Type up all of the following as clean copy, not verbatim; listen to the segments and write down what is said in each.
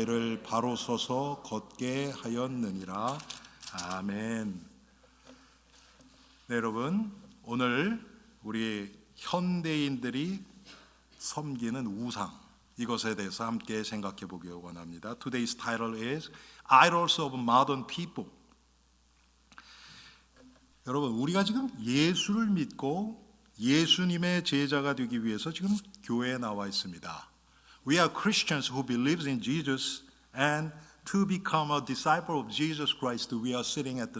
너희를 바로 서서 걷게 하였느니라. 아멘. 네, 여러분, 오늘 우리 현대인들이 섬기는 우상, 이것에 대해서 함께 생각해 보기 원합니다. Today's title is Idols of Modern People. 여러분, 우리가 지금 예수를 믿고 예수님의 제자가 되기 위해서 지금 교회에 나와 있습니다. We are Christians who believes in Jesus, and to become a disciple of Jesus Christ, we are sitting at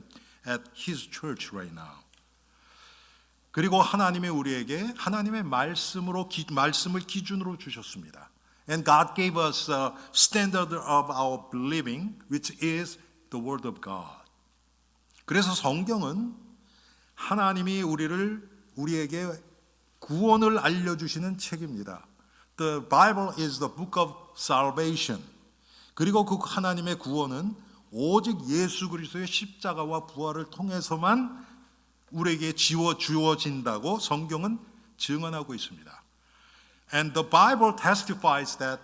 His church right now. 그리고 하나님이 우리에게 하나님의 말씀을 기준으로 주셨습니다. And God gave us a standard of our believing, which is the Word of God. 그래서 성경은 하나님이 우리에게 구원을 알려주시는 책입니다. The Bible is the book of salvation. 그리고 그 하나님의 구원은 오직 예수 그리스도의 십자가와 부활을 통해서만 우리에게 주어진다고 성경은 증언하고 있습니다. And the Bible testifies that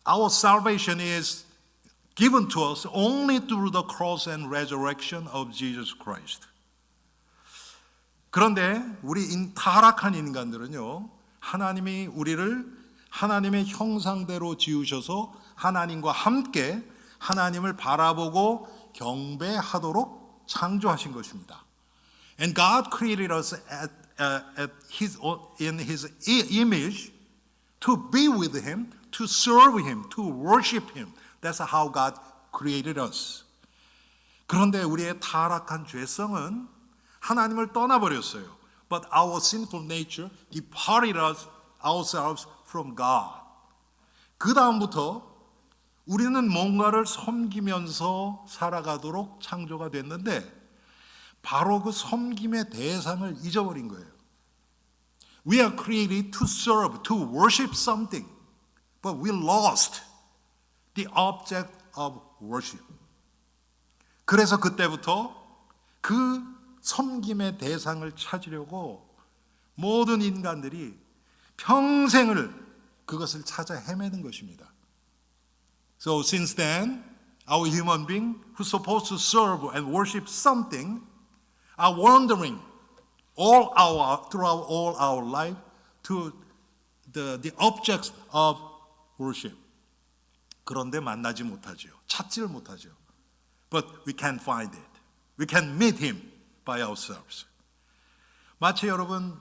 our salvation is given to us only through the cross and resurrection of Jesus Christ. 그런데 우리 타락한 인간들은요, 하나님이 우리를 하나님의 형상대로 지으셔서 하나님과 함께 하나님을 바라보고 경배하도록 창조하신 것입니다. And God created us in His image to be with Him, to serve Him, to worship Him. That's how God created us. 그런데 우리의 타락한 죄성은 하나님을 떠나버렸어요. But our sinful nature departed ourselves from God. 그 다음부터 우리는 뭔가를 섬기면서 살아가도록 창조가 됐는데 바로 그 섬김의 대상을 잊어버린 거예요. We are created to serve, to worship something, but we lost the object of worship. 그래서 그때부터 그 섬김의 대상을 찾으려고 모든 인간들이 평생을 그것을 찾아 헤매는 것입니다. So since then, our human being who's supposed to serve and worship something are wandering throughout all our life to the objects of worship. 그런데 만나지 못하죠. 찾지를 못하죠. But we can find it. We can meet Him by ourselves. 마치 여러분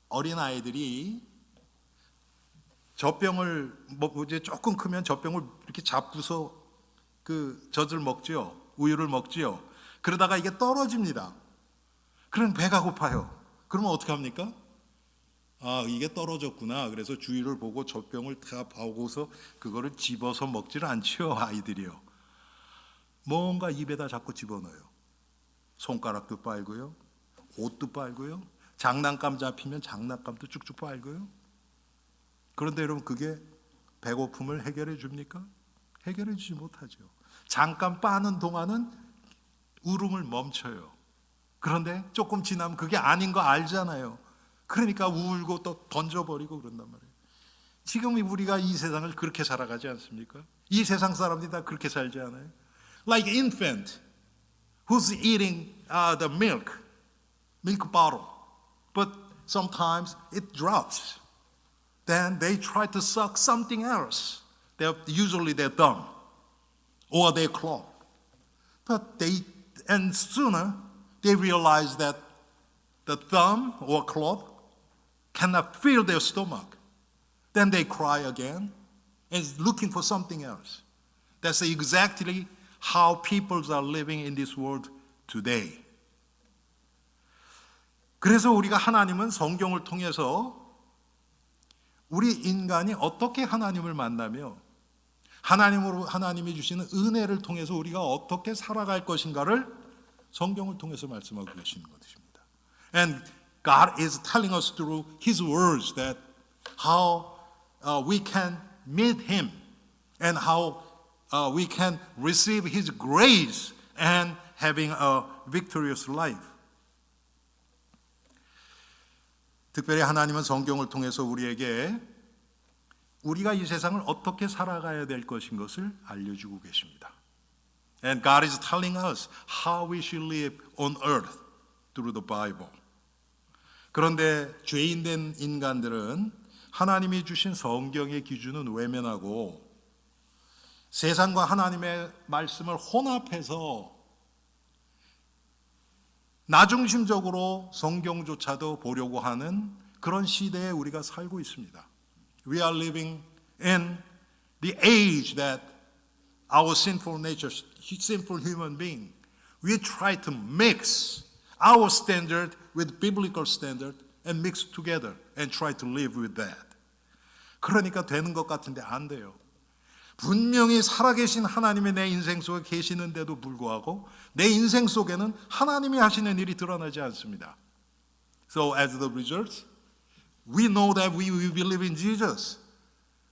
어린아이들이 젖병을 이제 조금 크면 젖병을 이렇게 잡고서 그 젖을 먹지요. 우유를 먹지요. 그러다가 이게 떨어집니다. 그럼 배가 고파요. 그러면 어떻게 합니까? 아, 이게 떨어졌구나. 그래서 주위를 보고 젖병을 다 보고서 그거를 집어서 먹지를 않지요, 아이들이요. 뭔가 입에다 자꾸 집어넣어요. 손가락도 빨고요. 옷도 빨고요. 장난감 잡히면 장난감도 쭉쭉 빨고요. 그런데 여러분 그게 배고픔을 해결해 줍니까? 해결해 주지 못하죠. 잠깐 빠는 동안은 울음을 멈춰요. 그런데 조금 지나면 그게 아닌 거 알잖아요. 그러니까 울고 또 던져버리고 그런단 말이에요. 지금 우리가 이 세상을 그렇게 살아가지 않습니까? 이 세상 사람들이 다 그렇게 살지 않아요? Like infant who's eating the milk bottle, but sometimes it drops. Then they try to suck something else. Usually their thumb or their claw. And sooner they realize that the thumb or claw cannot fill their stomach. Then they cry again and looking for something else. That's exactly how people are living in this world today. 그래서 우리가 하나님은 성경을 통해서 우리 인간이 어떻게 하나님을 만나며 하나님이 주시는 은혜를 통해서 우리가 어떻게 살아갈 것인가를 성경을 통해서 말씀하고 계시는 것입니다. And God is telling us through His words that how we can meet Him and how we can receive His grace and having a victorious life. 특별히 하나님은 성경을 통해서 우리에게 우리가 이 세상을 어떻게 살아가야 될 것인 것을 알려주고 계십니다. And God is telling us how we should live on earth through the Bible. 그런데 죄인된 인간들은 하나님이 주신 성경의 기준은 외면하고 세상과 하나님의 말씀을 혼합해서 나중심적으로 성경조차도 보려고 하는 그런 시대에 우리가 살고 있습니다. We are living in the age that our sinful nature, sinful human being, we try to mix our standard with biblical standard and mix together and try to live with that. 그러니까 되는 것 같은데 안 돼요. 분명히 살아계신 하나님이 내 인생 속에 계시는데도 불구하고 내 인생 속에는 하나님이 하시는 일이 드러나지 않습니다. So as the result, we know that we believe in Jesus,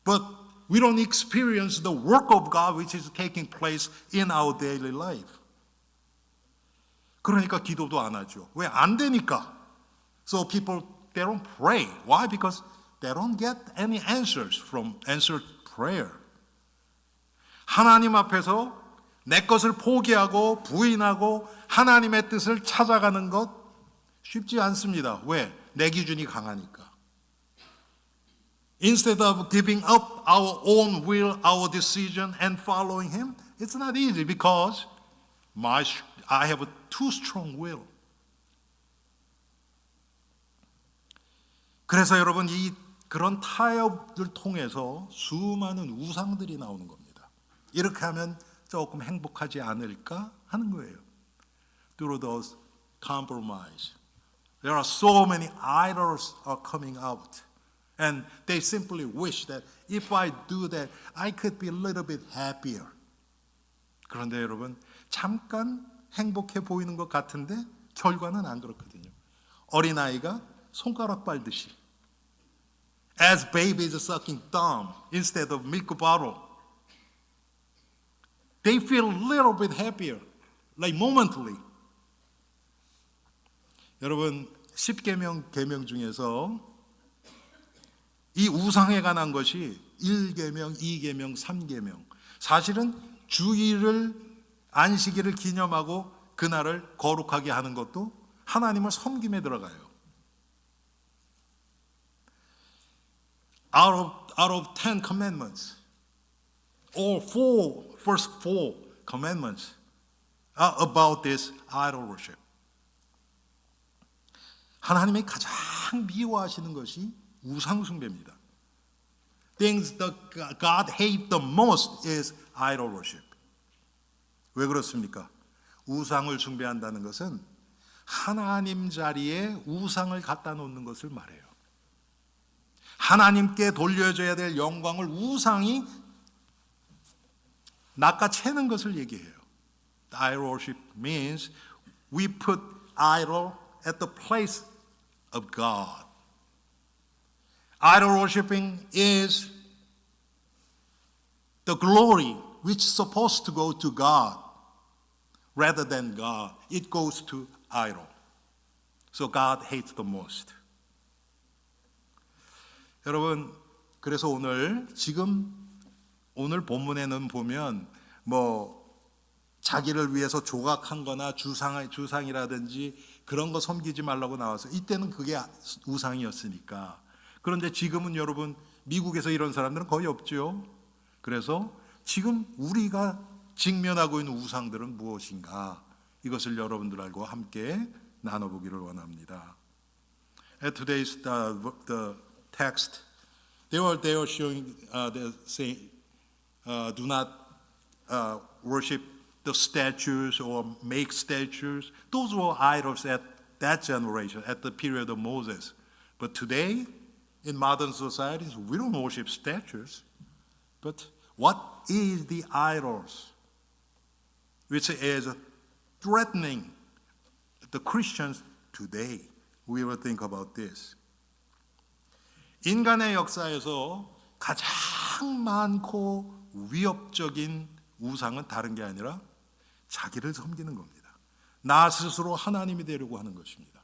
but we don't experience the work of God which is taking place in our daily life. 그러니까 기도도 안 하죠. 왜? 안 되니까. So people, they don't pray. Why? Because they don't get any answers from answered prayer. 하나님 앞에서 내 것을 포기하고 부인하고 하나님의 뜻을 찾아가는 것 쉽지 않습니다. 왜? 내 기준이 강하니까. Instead of giving up our own will, our decision and following Him, it's not easy because I have a too strong will. 그래서 여러분 그런 타협을 통해서 수많은 우상들이 나오는 겁니다. 이렇게 하면 조금 행복하지 않을까 하는 거예요. Through those compromise. There are so many idols are coming out. And they simply wish that if I do that, I could be a little bit happier. 그런데 여러분, 잠깐 행복해 보이는 것 같은데 결과는 안 그렇거든요. 어린아이가 손가락 빨듯이. As babies sucking thumb instead of milk bottle. They feel a little bit happier, like momently. 여러분, 10계명 계명 중에서 이 우상에 관한 것이 1계명, 2계명, 3계명. 사실은 주일을 안식일을 기념하고 그날을 거룩하게 하는 것도 하나님을 섬김에 들어가요. Out of 10 commandments, first four commandments are about this idol worship. 하나님이 가장 미워하시는 것이 우상 숭배입니다. Things that God hates the most is idol worship. 왜 그렇습니까? 우상을 숭배한다는 것은 하나님 자리에 우상을 갖다 놓는 것을 말해요. 하나님께 돌려줘야 될 영광을 우상이 낚아채는 것을 얘기해요. Idol worship means we put idol at the place of God. Idol worshiping is the glory which is supposed to go to God rather than God. It goes to idol. So God hates the most. 여러분, 그래서 오늘 본문에는 보면 자기를 위해서 조각한 거나 주상이라든지 그런 거 섬기지 말라고 나와서 이때는 그게 우상이었으니까. 그런데 지금은 여러분 미국에서 이런 사람들은 거의 없죠. 그래서 지금 우리가 직면하고 있는 우상들은 무엇인가 이것을 여러분들과 함께 나눠보기를 원합니다. At today's the text, they were showing saying do not worship the statues or make statues. Those were idols at that generation, at the period of Moses. But today, in modern societies, we don't worship statues. But what is the idols which is threatening the Christians today? We will think about this. 인간의 역사에서 가장 많고 위협적인 우상은 다른 게 아니라 자기를 섬기는 겁니다. 나 스스로 하나님이 되려고 하는 것입니다.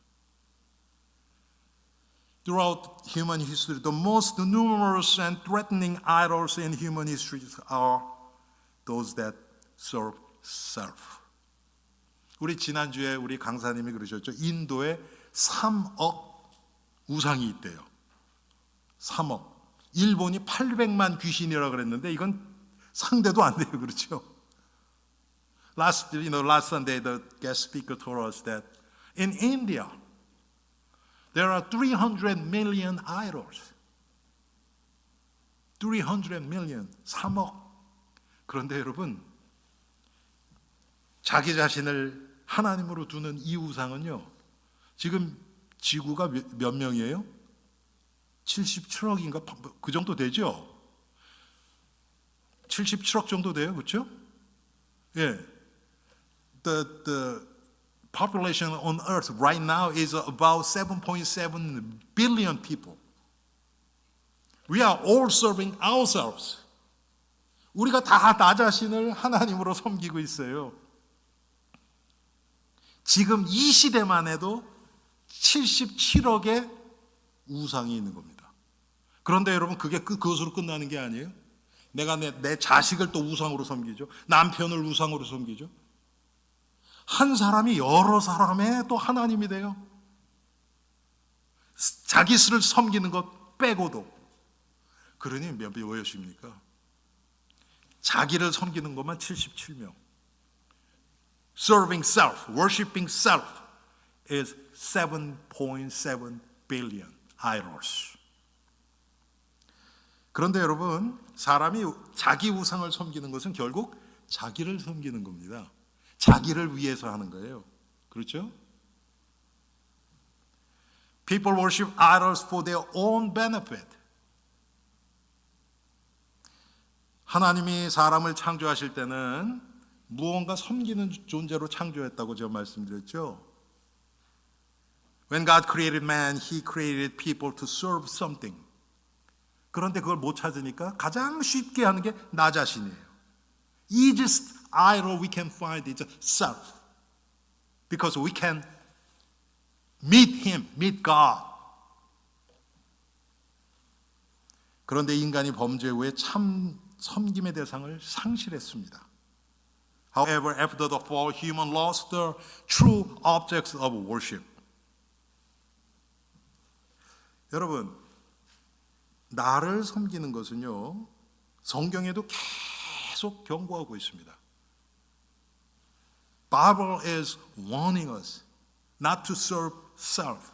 Throughout human history, the most numerous and threatening idols in human history are those that serve self. 우리 지난주에 우리 강사님이 그러셨죠. 인도에 3억 우상이 있대요. 3억. 일본이 800만 귀신이라고 그랬는데 이건 상대도 안 돼요. 그렇죠? Last Sunday, the guest speaker told us that in India, there are 300 million idols. 300 million, 3억. 그런데 여러분, 자기 자신을 하나님으로 두는 이 우상은요, 지금 지구가 몇 명이에요? 77억인가? 그 정도 되죠? 77억 정도 돼요. 그렇죠? 예. The population on earth right now is about 7.7 billion people. We are all serving ourselves. 우리가 다 나 자신을 하나님으로 섬기고 있어요. 지금 이 시대만 해도 77억의 우상이 있는 겁니다. 그런데 여러분 그게 그것으로 끝나는 게 아니에요. 내가 내 자식을 또 우상으로 섬기죠. 남편을 우상으로 섬기죠. 한 사람이 여러 사람의 또 하나님이 돼요. 자기 스를 섬기는 것 빼고도. 그러니 몇몇입니까? 자기를 섬기는 것만 77명. Serving self, worshiping self is 7.7 billion idols. 그런데 여러분, 사람이 자기 우상을 섬기는 것은 결국 자기를 섬기는 겁니다. 자기를 위해서 하는 거예요. 그렇죠? People worship idols for their own benefit. 하나님이 사람을 창조하실 때는 무언가 섬기는 존재로 창조했다고 제가 말씀드렸죠. When God created man, He created people to serve something. 그런데 그걸 못 찾으니까 가장 쉽게 하는 게 나 자신이에요. Easiest idol we can find is self. Because we can meet Him, meet God. 그런데 인간이 범죄 후에 참 섬김의 대상을 상실했습니다. However, after the fall, human lost the true objects of worship. 여러분, 나를 섬기는 것은요, 성경에도 계속 경고하고 있습니다. Bible is warning us not to serve self.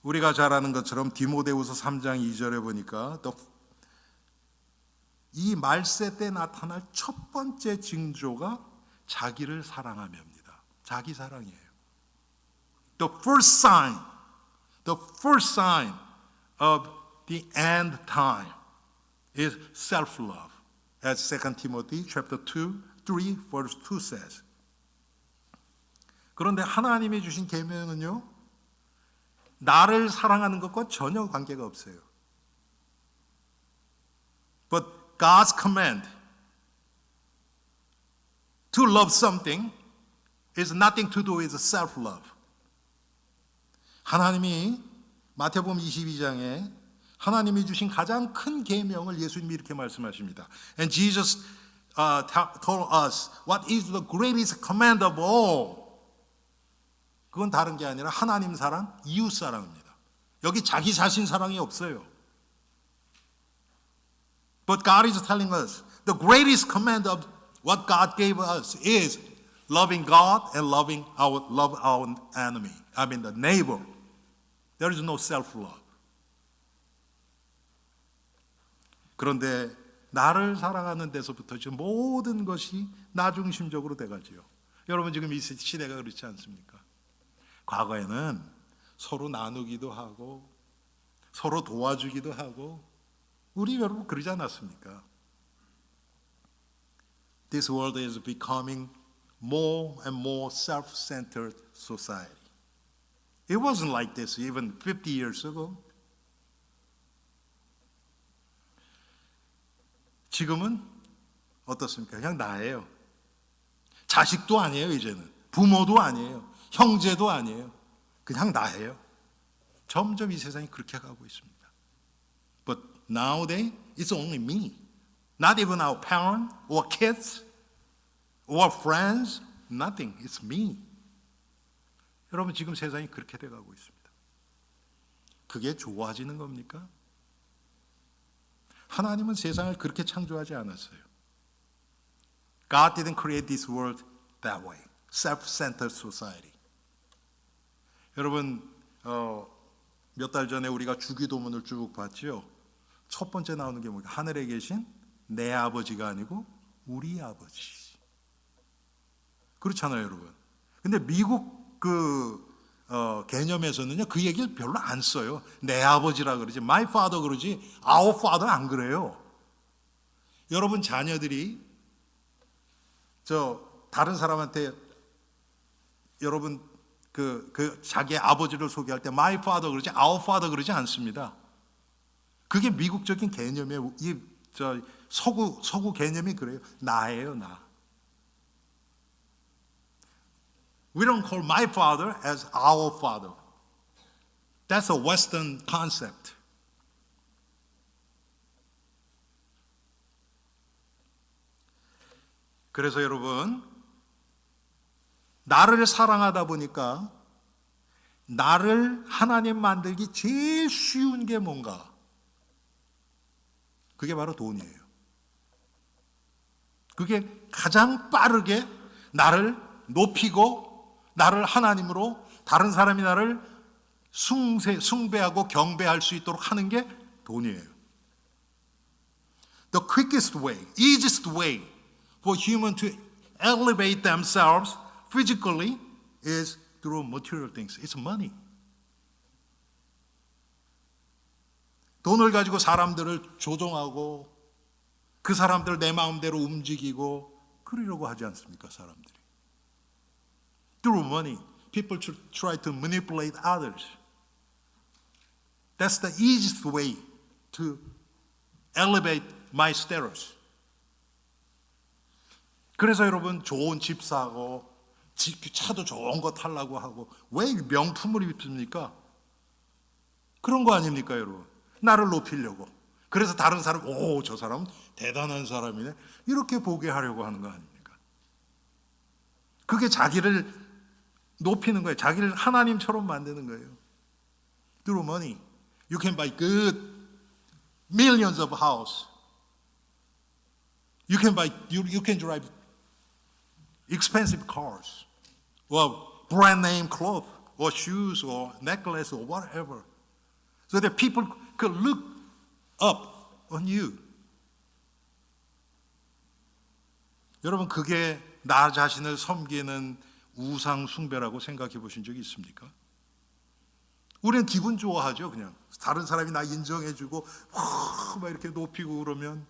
우리가 잘 아는 것처럼 디모데후서 3장 2절에 보니까 이 말세 때 나타날 첫 번째 징조가 자기를 사랑함입니다. 자기 사랑이에요. The first sign of the end time is self-love. As 2 Timothy chapter 2, 3 verse 2 says. 그런데 하나님이 주신 계명은요, 나를 사랑하는 것과 전혀 관계가 없어요. But God's command to love something is nothing to do with self-love. 하나님이 마태복음 22장에 하나님이 주신 가장 큰 계명을 예수님이 이렇게 말씀하십니다. And Jesus told us what is the greatest command of all. 그건 다른 게 아니라 하나님 사랑, 이웃 사랑입니다. 여기 자기 자신 사랑이 없어요. But God is telling us the greatest command of what God gave us is loving God and loving our enemy. I mean the neighbor. There is no self-love. 그런데 나를 사랑하는 데서부터 지금 모든 것이 나 중심적으로 돼가지요. 여러분 지금 이 시대가 그렇지 않습니까? 과거에는 서로 나누기도 하고 서로 도와주기도 하고 우리 여러분 그러지 않았습니까? This world is becoming more and more self-centered society. It wasn't like this even 50 years ago. 지금은 어떻습니까? 그냥 나예요. 자식도 아니에요, 이제는. 부모도 아니에요. 형제도 아니에요. 그냥 나예요. 점점 이 세상이 그렇게 가고 있습니다. But nowadays, it's only me. Not even our parents or kids or friends. Nothing. It's me. 여러분 지금 세상이 그렇게 돼가고 있습니다. 그게 좋아지는 겁니까? 하나님은 세상을 그렇게 창조하지 않았어요. God didn't create this world that way. Self-centered society. 여러분 몇 달 전에 우리가 주기도문을 쭉 봤죠. 첫 번째 나오는 게 뭐냐? 하늘에 계신 내 아버지가 아니고 우리 아버지. 그렇잖아요, 여러분. 근데 미국 개념에서는요, 그 얘기를 별로 안 써요. 내 아버지라 그러지, my father 그러지, our father 안 그래요. 여러분 자녀들이 다른 사람한테 여러분 자기의 아버지를 소개할 때 my father 그러지, our father 그러지 않습니다. 그게 미국적인 개념이에요. 서구 개념이 그래요. 나예요, 나. We don't call my father as our father. That's a Western concept. 그래서 여러분, 나를 사랑하다 보니까 나를 하나님 만들기 제일 쉬운 게 뭔가? 그게 바로 돈이에요. 그게 가장 빠르게 나를 높이고 나를 하나님으로 다른 사람이 나를 숭배하고 경배할 수 있도록 하는 게 돈이에요. The quickest way, easiest way for human to elevate themselves physically is through material things. It's money. 돈을 가지고 사람들을 조종하고 그 사람들을 내 마음대로 움직이고 그러려고 하지 않습니까, 사람들이? Through money, people try to manipulate others. That's the easiest way to elevate my status. 그래서 여러분 좋은 집 사고 차도 좋은 거 타려고 하고 왜 명품을 입습니까? 그런 거 아닙니까, 여러분? 나를 높이려고. 그래서 다른 사람, 저 사람은 대단한 사람이네. 이렇게 보게 하려고 하는 거 아닙니까? 그게 자기를 높이는 거예요. 자기를 하나님처럼 만드는 거예요. Through money, you can buy good millions of house. You can drive expensive cars, or brand name clothes, or shoes, or necklace, or whatever, so that people could look up on you. 여러분 그게 나 자신을 섬기는 우상 숭배라고 생각해 보신 적이 있습니까? 우리는 기분 좋아하죠. 그냥 다른 사람이 나 인정해주고 막 이렇게 높이고 그러면.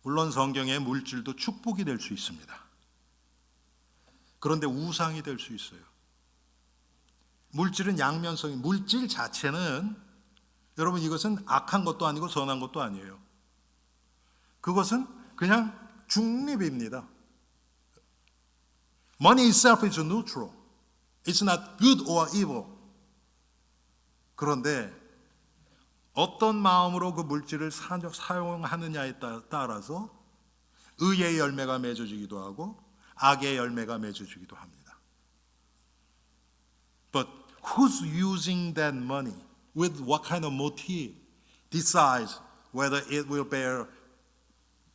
물론 성경에 물질도 축복이 될 수 있습니다. 그런데 우상이 될 수 있어요. 물질은 양면성이, 물질 자체는 여러분 이것은 악한 것도 아니고 선한 것도 아니에요. 그것은 그냥 중립입니다. Money itself is neutral. It's not good or evil. 그런데 어떤 마음으로 그 물질을 사용하느냐에 따라서 의의 열매가 맺어지기도 하고 악의 열매가 맺어지기도 합니다. But who's using that money with what kind of motive decides whether it will bear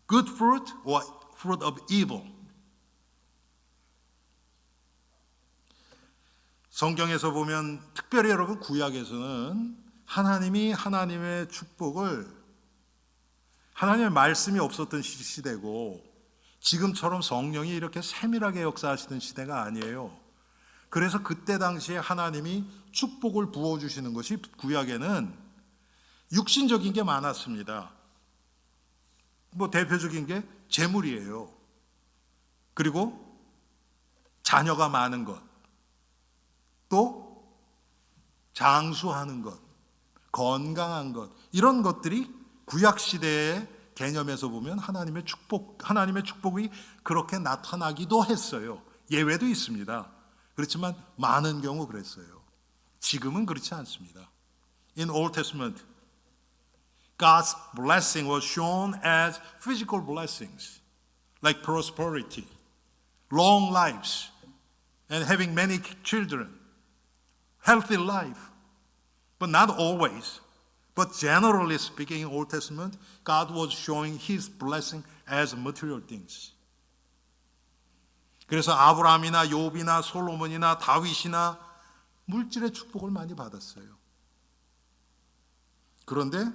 good fruit or fruit of evil. 성경에서 보면 특별히 여러분 구약에서는 하나님이 하나님의 축복을 하나님의 말씀이 없었던 시대고 지금처럼 성령이 이렇게 세밀하게 역사하시던 시대가 아니에요. 그래서 그때 당시에 하나님이 축복을 부어주시는 것이 구약에는 육신적인 게 많았습니다. 대표적인 게 재물이에요. 그리고 자녀가 많은 것, 또 장수하는 것, 건강한 것, 이런 것들이 구약 시대의 개념에서 보면 하나님의 축복이 그렇게 나타나기도 했어요. 예외도 있습니다. 그렇지만 많은 경우 그랬어요. 지금은 그렇지 않습니다. In Old Testament, God's blessing was shown as physical blessings, like prosperity, long lives, and having many children, healthy life. But not always. But generally speaking, in Old Testament, God was showing His blessing as material things. 그래서 아브라함이나 욥이나 솔로몬이나 다윗이나 물질의 축복을 많이 받았어요. 그런데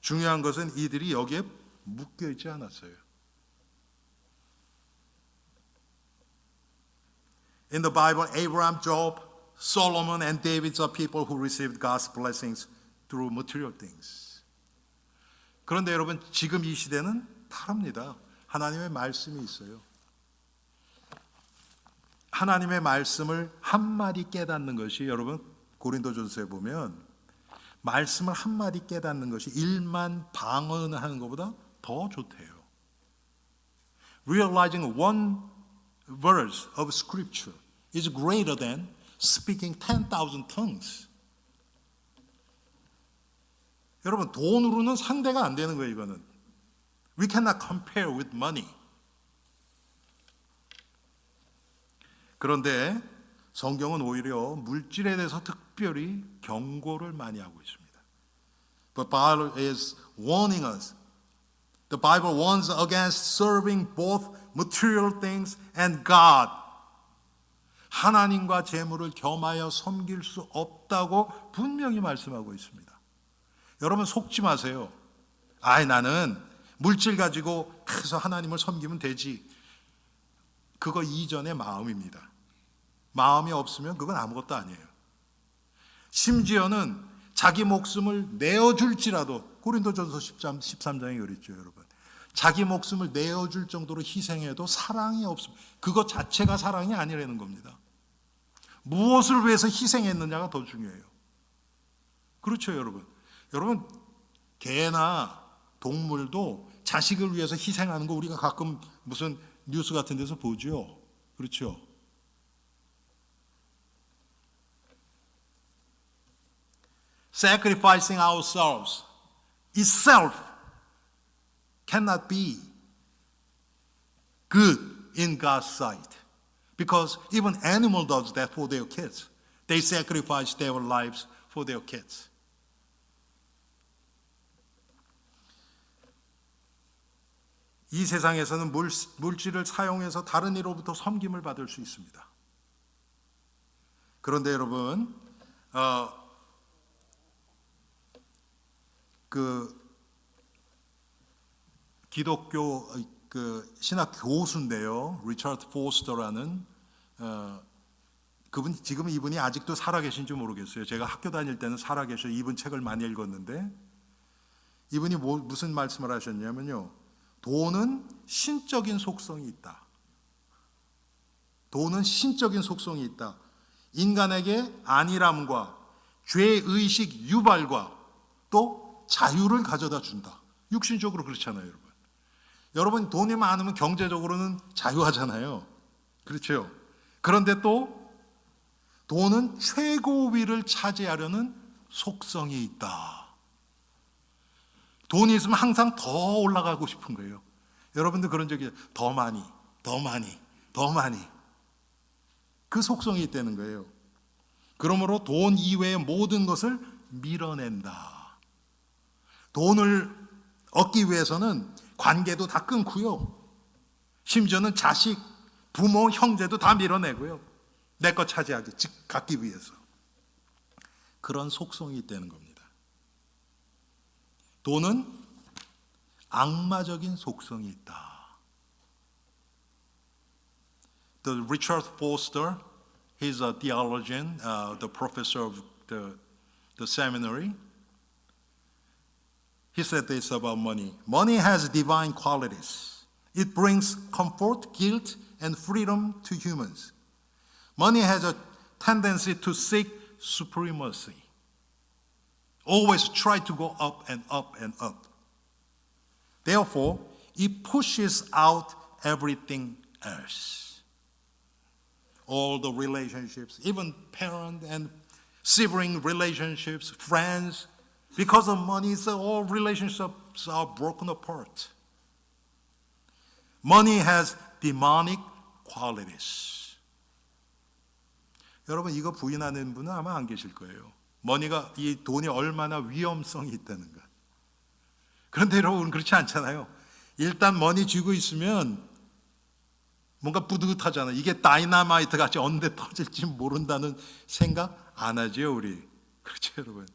중요한 것은 이들이 여기에 묶여 있지 않았어요. In the Bible, Abraham, Job, Solomon, and David are people who received God's blessings through material things. 그런데 여러분, 지금 이 시대는 다릅니다. 하나님의 말씀이 있어요. 하나님의 말씀을 한마디 깨닫는 것이, 여러분 고린도전서에 보면 말씀을 한마디 깨닫는 것이 1만 방언하는 것보다 더 좋대요. Realizing one verse of scripture is greater than speaking 10,000 tongues. 여러분, 돈으로는 상대가 안 되는 거예요, 이거는. We cannot compare with money. 그런데 성경은 오히려 물질에 대해서 특별히 경고를 많이 하고 있습니다. But Bible is warning us. The Bible warns against serving both material things and God. 하나님과 재물을 겸하여 섬길 수 없다고 분명히 말씀하고 있습니다. 여러분 속지 마세요. 나는 물질 가지고 해서 하나님을 섬기면 되지. 그거 이전의 마음입니다. 마음이 없으면 그건 아무것도 아니에요. 심지어는 자기 목숨을 내어줄지라도, 고린도전서 13장에 그랬죠, 여러분. 자기 목숨을 내어줄 정도로 희생해도 사랑이 없으면 그것 자체가 사랑이 아니라는 겁니다. 무엇을 위해서 희생했느냐가 더 중요해요. 그렇죠, 여러분. 여러분, 개나 동물도 자식을 위해서 희생하는 거 우리가 가끔 무슨 뉴스 같은 데서 보죠. 그렇죠. Sacrificing ourselves itself cannot be good in God's sight. Because even animal does that for their kids. They sacrifice their lives for their kids. 이 세상에서는 물질을 사용해서 다른 이로부터 섬김을 받을 수 있습니다. 그런데 여러분, 기독교 신학 교수인데요, 리처드 포스터라는 그분, 지금 이분이 아직도 살아계신지 모르겠어요. 제가 학교 다닐 때는 살아계셔 이분 책을 많이 읽었는데, 이분이 무슨 말씀을 하셨냐면요, 돈은 신적인 속성이 있다. 돈은 신적인 속성이 있다. 인간에게 안일함과 죄의식 유발과 또 자유를 가져다 준다. 육신적으로 그렇잖아요, 여러분. 여러분, 돈이 많으면 경제적으로는 자유하잖아요. 그렇죠? 그런데 또 돈은 최고위를 차지하려는 속성이 있다. 돈이 있으면 항상 더 올라가고 싶은 거예요. 여러분들 그런 적이 더 많이, 더 많이, 더 많이. 그 속성이 있다는 거예요. 그러므로 돈 이외의 모든 것을 밀어낸다. 돈을 얻기 위해서는 관계도 다 끊고요. 심지어는 자식, 부모, 형제도 다 밀어내고요. 내 것 차지하기, 즉 갖기 위해서. 그런 속성이 있다는 겁니다. 돈은 악마적인 속성이 있다. The Richard Foster, he's a theologian, the professor of the seminary. He said this about money. Money has divine qualities. It brings comfort, guilt, and freedom to humans. Money has a tendency to seek supremacy. Always try to go up and up and up. Therefore, it pushes out everything else. All the relationships, even parent and sibling relationships, friends, because of money, all relationships are broken apart. Money has demonic qualities. 여러분 이거 부인하는 분은 아마 안 계실 거예요. 이 돈이 얼마나 위험성이 있다는 것. 그런데 여러분 그렇지 않잖아요. 일단 머니 쥐고 있으면 뭔가 뿌듯하잖아요. 이게 다이너마이트 같이 언제 터질지 모른다는 생각 안 하죠, 우리. 그렇죠, 여러분.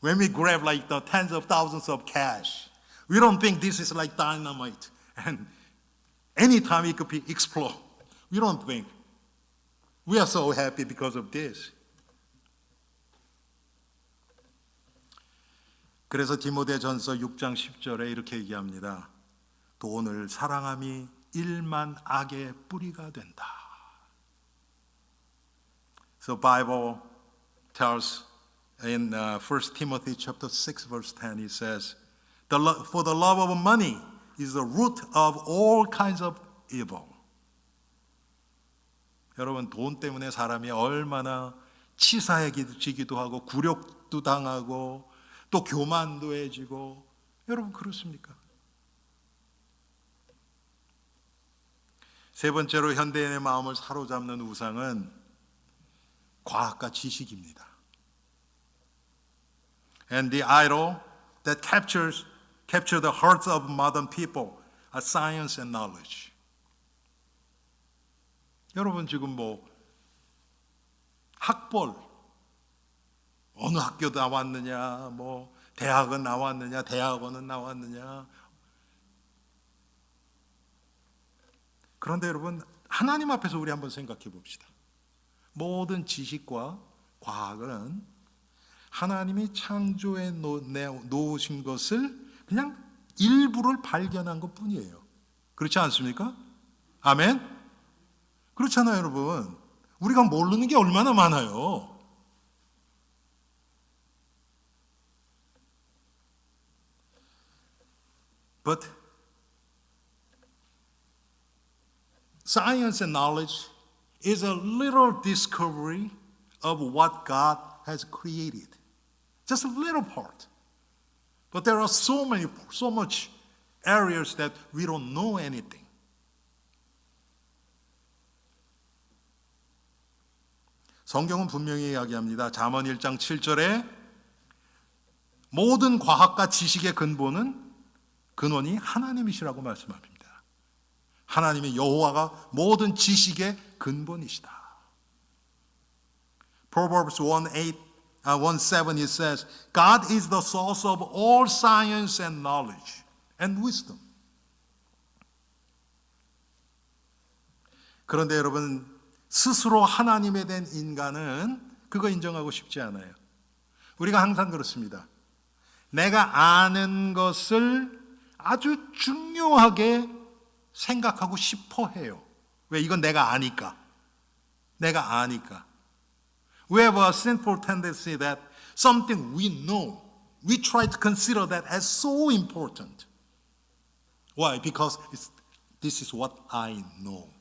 When we grab like the tens of thousands of cash, we don't think this is like dynamite and anytime it could be explode. We don't think. We are so happy because of this. 그래서 디모데전서 6장 10절에 이렇게 얘기합니다. 돈을 사랑함이 일만 악의 뿌리가 된다. So Bible tells in 1 Timothy chapter 6 verse 10 it says, For the love of money is the root of all kinds of evil. 여러분 돈 때문에 사람이 얼마나 치사해지기도 하고 굴욕도 당하고 또 교만도 해지고 여러분 그렇습니까? 세 번째로 현대인의 마음을 사로잡는 우상은 과학과 지식입니다. And the idol that capture the hearts of modern people are science and knowledge. 여러분 지금 학벌 어느 학교 나왔느냐, 대학은 나왔느냐, 대학원은 나왔느냐. 그런데 여러분 하나님 앞에서 우리 한번 생각해 봅시다. 모든 지식과 과학은 하나님이 창조해 놓으신 것을 그냥 일부를 발견한 것 뿐이에요. 그렇지 않습니까? 아멘? 그렇잖아요, 여러분. 우리가 모르는 게 얼마나 많아요. But science and knowledge is a little discovery of what God has created. Just a little part. But there are so much areas that we don't know anything. 성경은 분명히 이야기합니다. 잠언 1장 7절에 모든 과학과 지식의 근원이 하나님이시라고 말씀합니다. 하나님의 여호와가 모든 지식의 근본이시다. Proverbs 1:7 it says, God is the source of all science and knowledge and wisdom. 그런데 여러분 스스로 하나님에 대한 인간은 그거 인정하고 싶지 않아요. 우리가 항상 그렇습니다. 내가 아는 것을 아주 중요하게 생각하고 싶어 해요. 왜? 이건 내가 아니까. 내가 아니까. We have a sinful tendency that something we know, we try to consider that as so important. Why? Because this is what I know.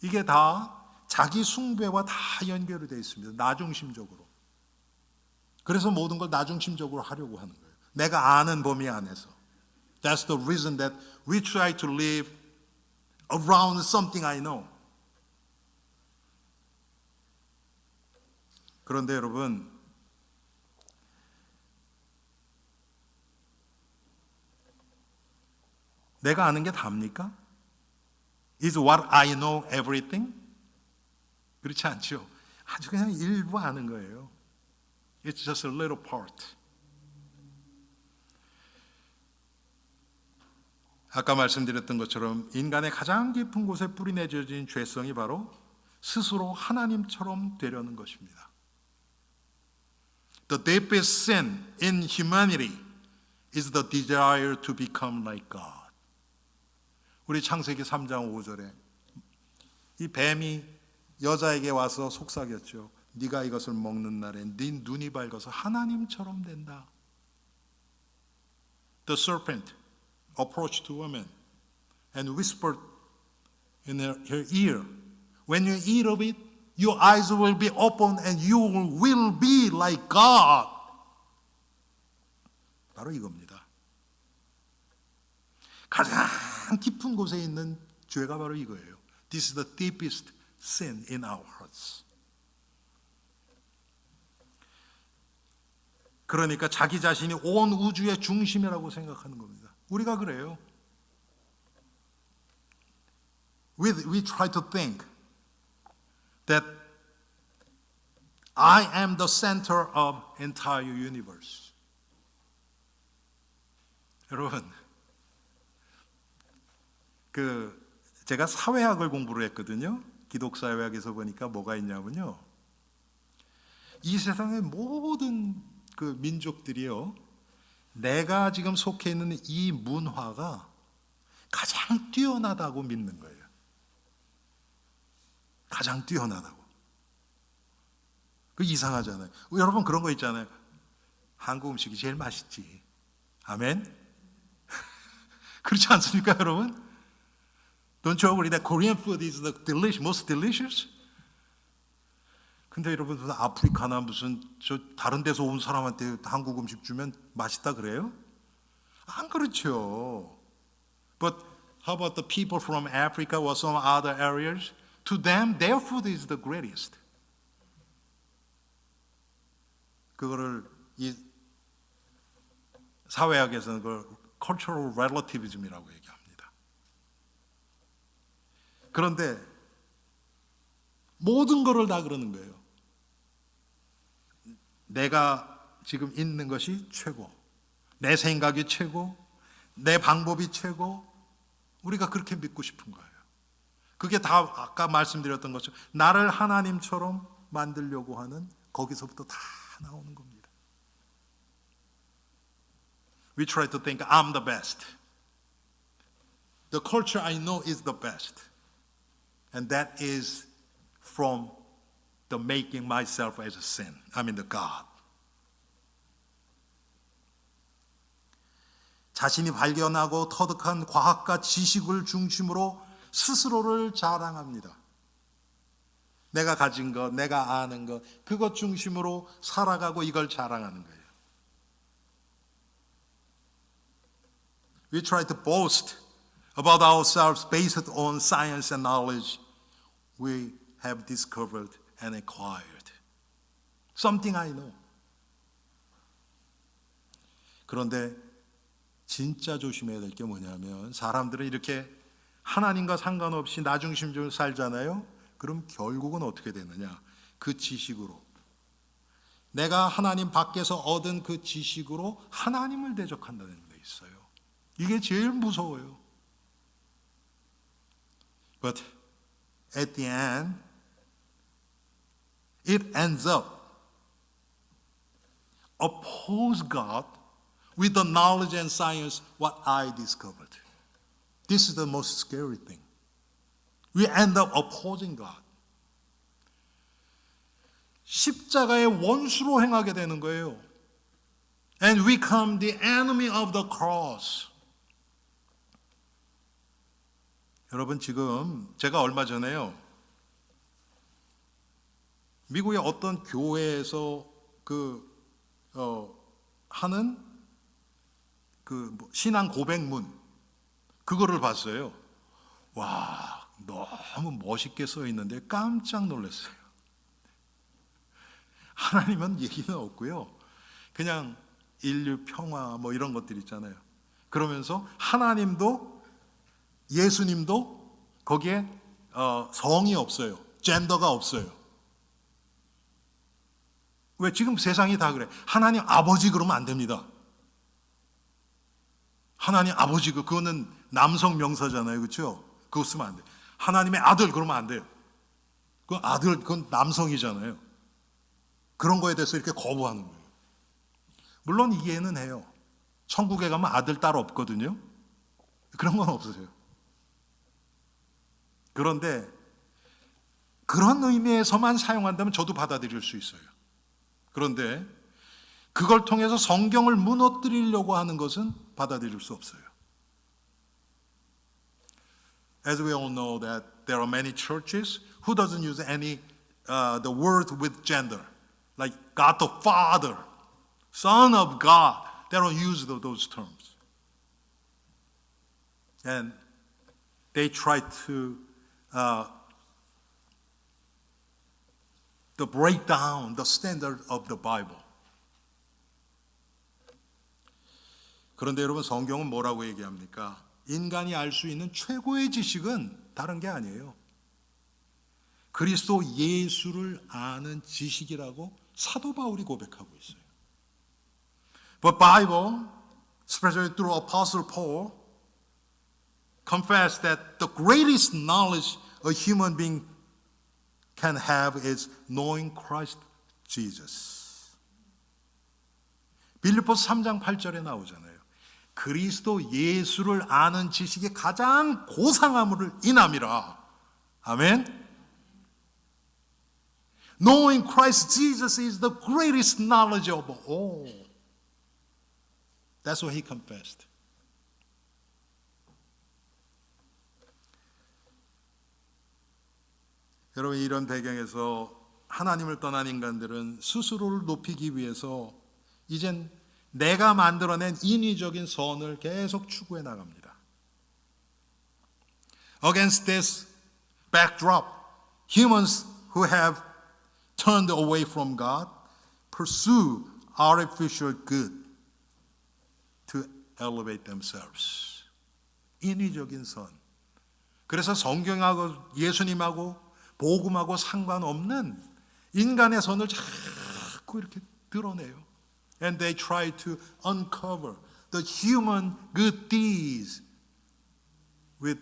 이게 다 자기 숭배와 다 연결이 되어 있습니다. 나중심적으로. 그래서 모든 걸 나중심적으로 하려고 하는 거예요. 내가 아는 범위 안에서. That's the reason that we try to live around something I know. 그런데 여러분, 내가 아는 게 답니까? Is what I know everything? 그렇지 않죠. 아주 그냥 일부 아는 거예요. It's just a little part. 아까 말씀드렸던 것처럼 인간의 가장 깊은 곳에 뿌리내져진 죄성이 바로 스스로 하나님처럼 되려는 것입니다. The deepest sin in humanity is the desire to become like God. 우리 창세기 3장 5절에 이 뱀이 여자에게 와서 속삭였죠. 네가 이것을 먹는 날에 네 눈이 밝아서 하나님처럼 된다. the serpent approached to woman and whispered in her ear, when you eat of it, your eyes will be opened and you will be like God. 바로 이겁니다. 가장 깊은 곳에 있는 죄가 바로 이거예요. This is the deepest sin in our hearts. 그러니까 자기 자신이 온 우주의 중심이라고 생각하는 겁니다. 우리가 그래요. We try to think that I am the center of entire universe. 여러분, 제가 사회학을 공부를 했거든요. 기독사회학에서 보니까 뭐가 있냐면요. 이 세상의 모든 그 민족들이요. 내가 지금 속해 있는 이 문화가 가장 뛰어나다고 믿는 거예요. 가장 뛰어나다고. 그 이상하잖아요. 여러분 그런 거 있잖아요. 한국 음식이 제일 맛있지. 아멘? 그렇지 않습니까, 여러분? Don't you agree that Korean food is the most delicious? 근데 여러분 아프리카나 무슨 다른 데서 온 사람한테 한국 음식 주면 맛있다 그래요? 안 그렇죠. But how about the people from Africa or some other areas? To them, their food is the greatest. 그거를 이 사회학에서는 그걸 cultural relativism이라고 얘기합니다. 그런데 모든 거를 다 그러는 거예요. 내가 지금 있는 것이 최고, 내 생각이 최고, 내 방법이 최고, 우리가 그렇게 믿고 싶은 거예요. 그게 다 아까 말씀드렸던 것처럼 나를 하나님처럼 만들려고 하는 거기서부터 다 나오는 겁니다. We try to think I'm the best. The culture I know is the best. And that is from the making myself as a sin. I mean the God. 자신이 발견하고 터득한 과학과 지식을 중심으로 스스로를 자랑합니다. 내가 가진 것, 내가 아는 것, 그것 중심으로 살아가고 이걸 자랑하는 거예요. We try to boast about ourselves based on science and knowledge we have discovered and acquired. Something I know. 그런데 진짜 조심해야 될 게 뭐냐면 사람들은 이렇게 하나님과 상관없이 나 중심적으로 살잖아요. 그럼 결국은 어떻게 되느냐? 그 지식으로 내가 하나님 밖에서 얻은 그 지식으로 하나님을 대적한다는 게 있어요. 이게 제일 무서워요. But at the end, it ends up oppose God with the knowledge and science what I discovered. This is the most scary thing. We end up opposing God. 십자가의 원수로 행하게 되는 거예요. And we become the enemy of the cross. 여러분 지금 제가 얼마 전에요. 미국의 어떤 교회에서 하는 신앙 고백문 그거를 봤어요. 와, 너무 멋있게 써 있는데 깜짝 놀랐어요. 하나님은 얘기는 없고요. 그냥 인류 평화 뭐 이런 것들 있잖아요. 그러면서 하나님도 예수님도 거기에 성이 없어요. 젠더가 없어요. 왜 지금 세상이 다 그래. 하나님 아버지 그러면 안 됩니다. 하나님 아버지 그거는 남성 명사잖아요. 그렇죠? 그거 쓰면 안 돼. 하나님의 아들 그러면 안 돼요. 그 아들 그건 남성이잖아요. 그런 거에 대해서 이렇게 거부하는 거예요. 물론 이해는 해요. 천국에 가면 아들 딸 없거든요. 그런 건 없으세요. 그런데 그런 의미에서만 사용한다면 저도 받아들일 수 있어요. 그런데 그걸 통해서 성경을 무너뜨리려고 하는 것은 받아들일 수 없어요. As we all know that there are many churches who doesn't use any the word with gender, like God the Father, Son of God. They don't use those terms, and they try to break down the standard of the Bible. 그런데 여러분, 성경은 뭐라고 얘기합니까? 인간이 알 수 있는 최고의 지식은 다른 게 아니에요. 그리스도 예수를 아는 지식이라고 사도 바울이 고백하고 있어요. But Bible, especially through Apostle Paul, confess that the greatest knowledge a human being can have is knowing Christ Jesus. 빌립보서 3장 8절에 나오잖아요. 그리스도 예수를 아는 지식이 가장 고상함을 인함이라. 아멘. Knowing Christ Jesus is the greatest knowledge of all. That's what he confessed. 여러분, 이런 배경에서 하나님을 떠난 인간들은 스스로를 높이기 위해서 이젠 내가 만들어낸 인위적인 선을 계속 추구해 나갑니다. Against this backdrop, humans who have turned away from God pursue artificial good to elevate themselves. 인위적인 선. 그래서 성경하고 예수님하고 복음하고 상관없는 인간의 선을 자꾸 이렇게 드러내요. And they try to uncover the human good deeds with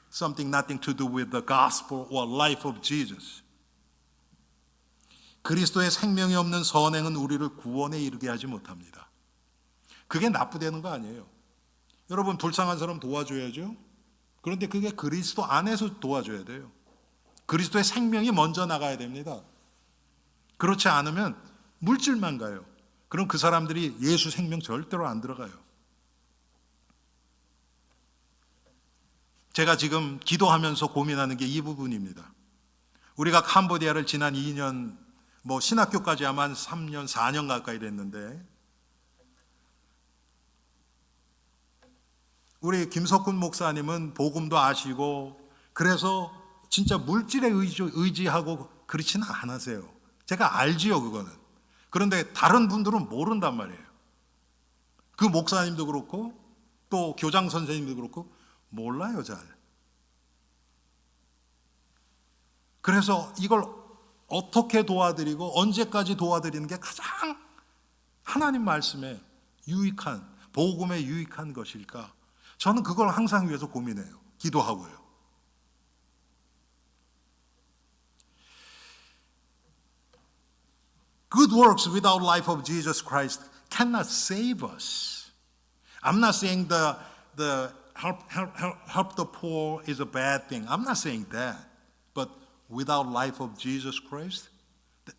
something nothing to do with the gospel or life of Jesus. 그리스도의 생명이 없는 선행은 우리를 구원에 이르게 하지 못합니다. 그게 나쁘다는 거 아니에요. 여러분, 불쌍한 사람 도와줘야죠. 그런데 그게 그리스도 안에서 도와줘야 돼요. 그리스도의 생명이 먼저 나가야 됩니다. 그렇지 않으면 물질만 가요. 그럼 그 사람들이 예수 생명 절대로 안 들어가요. 제가 지금 기도하면서 고민하는 게 이 부분입니다. 우리가 캄보디아를 지난 2년, 신학교까지 하면 한 3년, 4년 가까이 됐는데, 우리 김석훈 목사님은 복음도 아시고, 그래서 진짜 물질에 의지하고 그렇지는 않으세요. 제가 알지요, 그거는. 그런데 다른 분들은 모른단 말이에요. 그 목사님도 그렇고 또 교장 선생님도 그렇고 몰라요, 잘. 그래서 이걸 어떻게 도와드리고 언제까지 도와드리는 게 가장 하나님 말씀에 유익한, 복음에 유익한 것일까? 저는 그걸 항상 위해서 고민해요. 기도하고요. Good works without life of Jesus Christ cannot save us. I'm not saying the help the poor is a bad thing. I'm not saying that. But without life of Jesus Christ,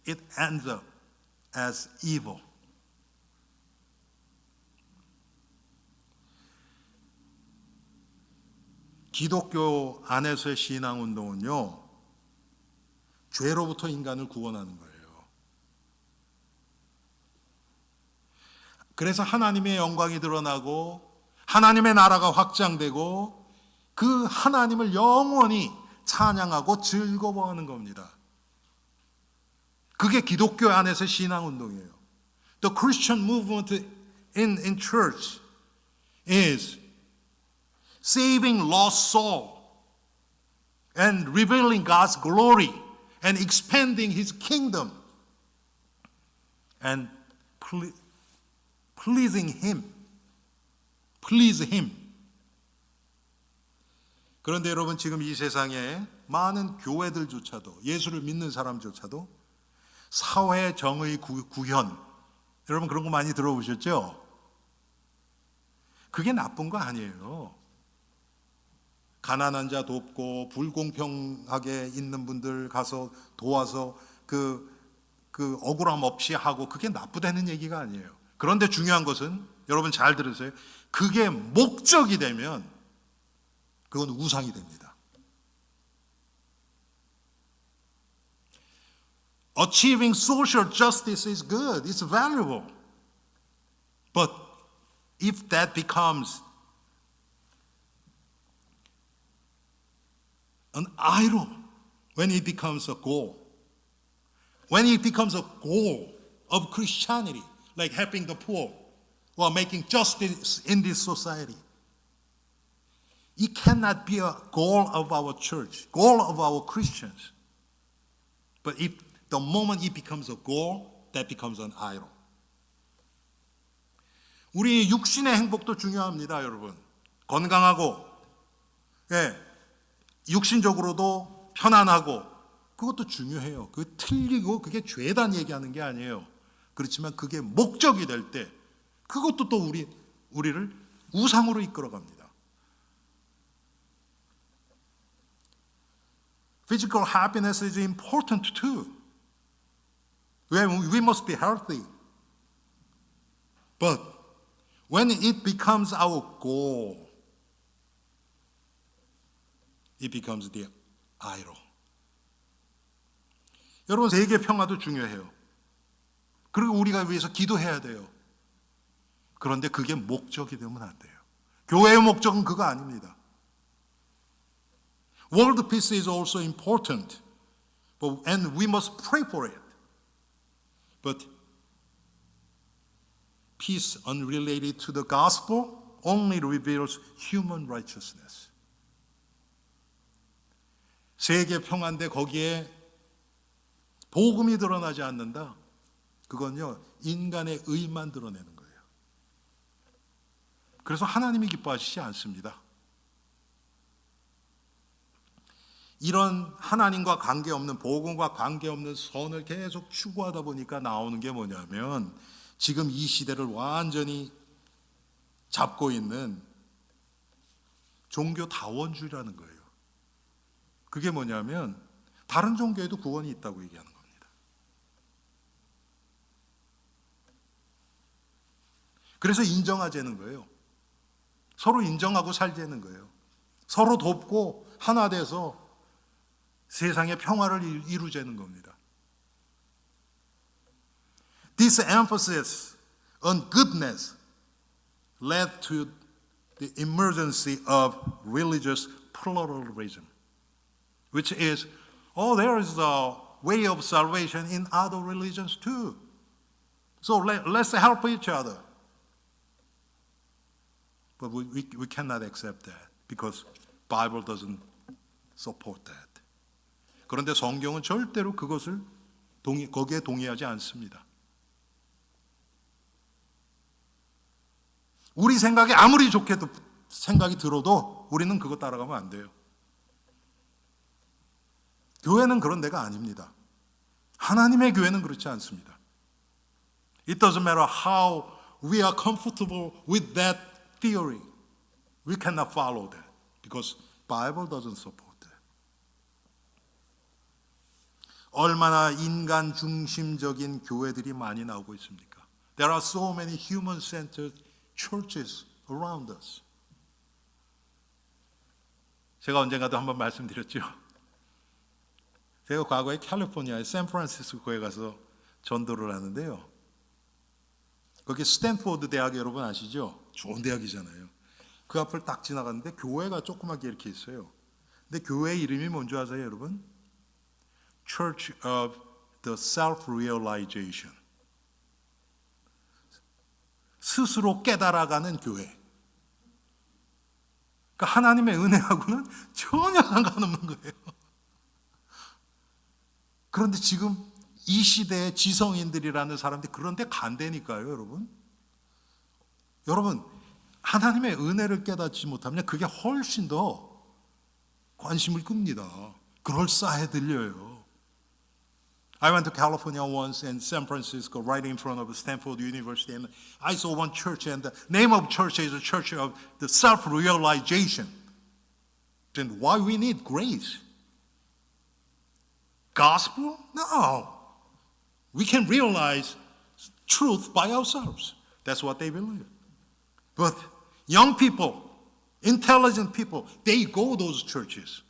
it ends up as evil. 기독교 안에서의 신앙 운동은요, 죄로부터 인간을 구원하는 거예요. 그래서 하나님의 영광이 드러나고 하나님의 나라가 확장되고 그 하나님을 영원히 찬양하고 즐거워하는 겁니다. 그게 기독교 안에서 신앙운동이에요. The Christian movement in church is saving lost soul and revealing God's glory and expanding His kingdom and pleasing Him. Please Him. 그런데 여러분, 지금 이 세상에 많은 교회들조차도, 예수를 믿는 사람조차도 사회 정의 구현, 여러분 그런 거 많이 들어보셨죠? 그게 나쁜 거 아니에요. 가난한 자 돕고 불공평하게 있는 분들 가서 도와서 그 억울함 없이 하고, 그게 나쁘다는 얘기가 아니에요. 그런데 중요한 것은 여러분 잘 들으세요. 그게 목적이 되면 그건 우상이 됩니다. Achieving social justice is good. It's valuable. But if that becomes an idol, when it becomes a goal, when it becomes a goal of Christianity, like helping the poor or making justice in this society, it cannot be a goal of our church, goal of our Christians. But if the moment it becomes a goal, that becomes an idol. 우리 육신의 행복도 중요합니다, 여러분. 건강하고, 육신적으로도 편안하고, 그것도 중요해요. 그게 틀리고 그게 죄단 얘기하는 게 아니에요. 그렇지만 그게 목적이 될 때, 그것도 또 우리를 우상으로 이끌어갑니다. Physical happiness is important too. We must be healthy. But when it becomes our goal, it becomes the idol. 여러분, 세계 평화도 중요해요. 그리고 우리가 위해서 기도해야 돼요. 그런데 그게 목적이 되면 안 돼요. 교회의 목적은 그거 아닙니다. World peace is also important, and we must pray for it. But peace unrelated to the gospel only reveals human righteousness. 세계 평화인데 거기에 복음이 드러나지 않는다. 그건요, 인간의 의만 드러내는 거예요. 그래서 하나님이 기뻐하시지 않습니다. 이런 하나님과 관계없는, 복음과 관계없는 선을 계속 추구하다 보니까 나오는 게 뭐냐면 지금 이 시대를 완전히 잡고 있는 종교다원주의라는 거예요. 그게 뭐냐면 다른 종교에도 구원이 있다고 얘기하는 겁니다. 그래서 인정하자는 거예요. 서로 인정하고 살자는 거예요. 서로 돕고 하나 돼서 세상의 평화를 이루자는 겁니다. This emphasis on goodness led to the emergency of religious pluralism, which is, there is a way of salvation in other religions too. So let's help each other. But we cannot accept that because Bible doesn't support that. 그런데 성경은 절대로 그것을 거기에 동의하지 않습니다. 우리 생각에 아무리 좋게도 생각이 들어도 우리는 그거 따라가면 안 돼요. 교회는 그런 데가 아닙니다. 하나님의 교회는 그렇지 않습니다. It doesn't matter how we are comfortable with that theory. We cannot follow that because Bible doesn't support that. 얼마나 인간 중심적인 교회들이 많이 나오고 있습니까? There are so many human-centered churches around us. 제가 언젠가도 한번 말씀드렸죠. 제가 과거에 캘리포니아의 샌프란시스코에 가서 전도를 하는데요. 거기 스탠포드 대학 여러분 아시죠? 좋은 대학이잖아요. 그 앞을 딱 지나갔는데 교회가 조그맣게 이렇게 있어요. 근데 교회 이름이 뭔지 아세요, 여러분? Church of the Self-Realization. 스스로 깨달아가는 교회. 그러니까 하나님의 은혜하고는 전혀 상관없는 거예요. 그런데 지금 이 시대의 지성인들이라는 사람들이 그런데 간다니까요, 여러분. 여러분, 하나님의 은혜를 깨닫지 못하면 그게 훨씬 더 관심을 끕니다. 그럴싸해 들려요. I went to California once and San Francisco, right in front of Stanford University, and I saw one church, and the name of church is a church of the self-realization. Then why we need grace? Gospel? No. We can realize truth by ourselves. That's what they believe. But young people, intelligent people, they go those churches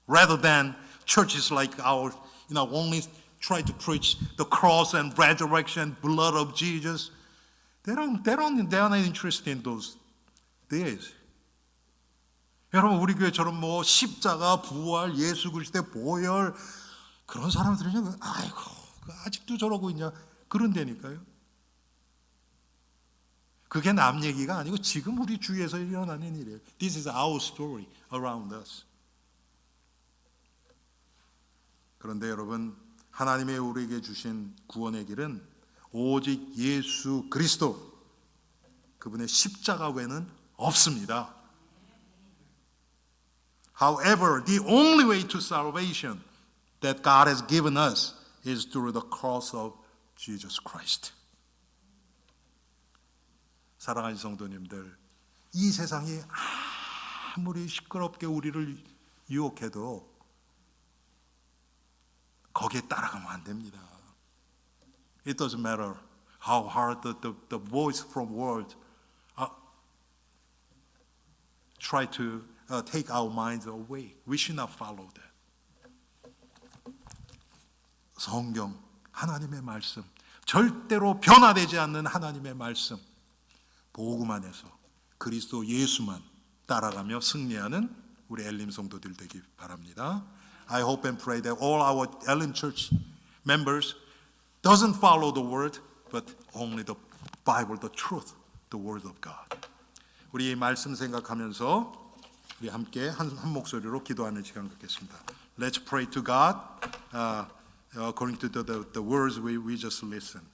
rather than churches like ours, only try to preach the cross and resurrection, blood of Jesus. They're not interested in those days. 여러분, 우리 교회처럼 뭐 십자가, 부활, 예수 그리스도의 보혈 그런 사람들은요, 아이고, 아직도 저러고 있냐 그런 데니까요. 그게 남 얘기가 아니고 지금 우리 주위에서 일어나는 일이에요. This is our story around us. 그런데 여러분, 하나님의 우리에게 주신 구원의 길은 오직 예수 그리스도, 그분의 십자가 외에는 없습니다. However, the only way to salvation that God has given us is through the cross of Jesus Christ. 사랑하는 성도님들, 이 세상이 아무리 시끄럽게 우리를 유혹해도 거기에 따라가면 안 됩니다. It doesn't matter how hard the voice from world try to take our minds away. We should not follow that. 성경, 하나님의 말씀, 절대로 변화되지 않는 하나님의 말씀, 복음 안에서 그리스도 예수만 따라가며 승리하는 우리 엘림 성도들 되기 바랍니다. I hope and pray that all our Elim Church members doesn't follow the word, but only the Bible, the truth, the word of God. 우리 이 말씀 생각하면서 우리 함께 한 목소리로 기도하는 시간 갖겠습니다. Let's pray to God according to the words we just listened.